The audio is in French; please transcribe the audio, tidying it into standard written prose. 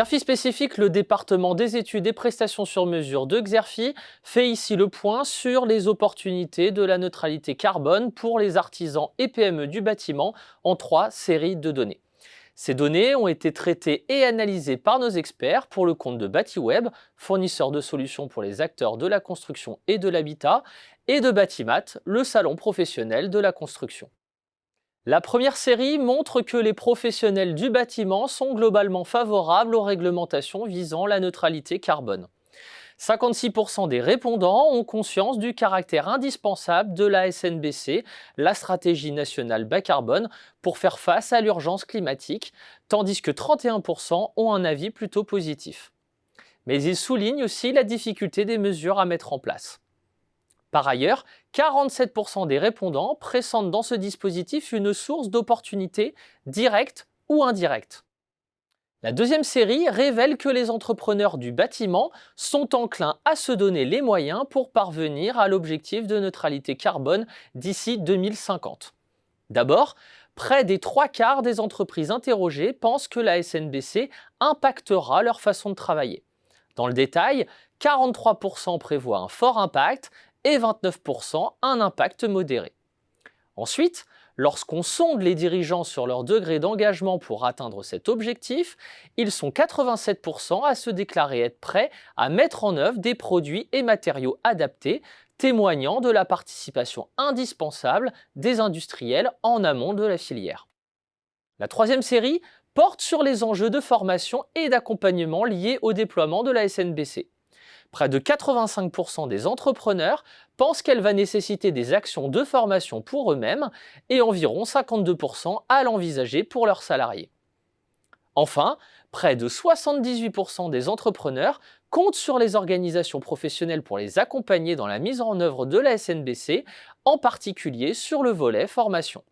Xerfi Spécifique, le département des études et prestations sur mesure de Xerfi, fait ici le point sur les opportunités de la neutralité carbone pour les artisans et PME du bâtiment en 3 séries de données. Ces données ont été traitées et analysées par nos experts pour le compte de Batiweb, fournisseur de solutions pour les acteurs de la construction et de l'habitat, et de Batimat, le salon professionnel de la construction. La première série montre que les professionnels du bâtiment sont globalement favorables aux réglementations visant la neutralité carbone. 56% des répondants ont conscience du caractère indispensable de la SNBC, la stratégie nationale bas carbone, pour faire face à l'urgence climatique, tandis que 31% ont un avis plutôt positif. Mais ils soulignent aussi la difficulté des mesures à mettre en place. Par ailleurs, 47% des répondants pressentent dans ce dispositif une source d'opportunités directe ou indirecte. La deuxième série révèle que les entrepreneurs du bâtiment sont enclins à se donner les moyens pour parvenir à l'objectif de neutralité carbone d'ici 2050. D'abord, près des 3/4 des entreprises interrogées pensent que la SNBC impactera leur façon de travailler. Dans le détail, 43% prévoient un fort impact et 29% un impact modéré. Ensuite, lorsqu'on sonde les dirigeants sur leur degré d'engagement pour atteindre cet objectif, ils sont 87% à se déclarer être prêts à mettre en œuvre des produits et matériaux adaptés, témoignant de la participation indispensable des industriels en amont de la filière. La troisième série porte sur les enjeux de formation et d'accompagnement liés au déploiement de la SNBC. Près de 85% des entrepreneurs pensent qu'elle va nécessiter des actions de formation pour eux-mêmes et environ 52% à l'envisager pour leurs salariés. Enfin, près de 78% des entrepreneurs comptent sur les organisations professionnelles pour les accompagner dans la mise en œuvre de la SNBC, en particulier sur le volet formation.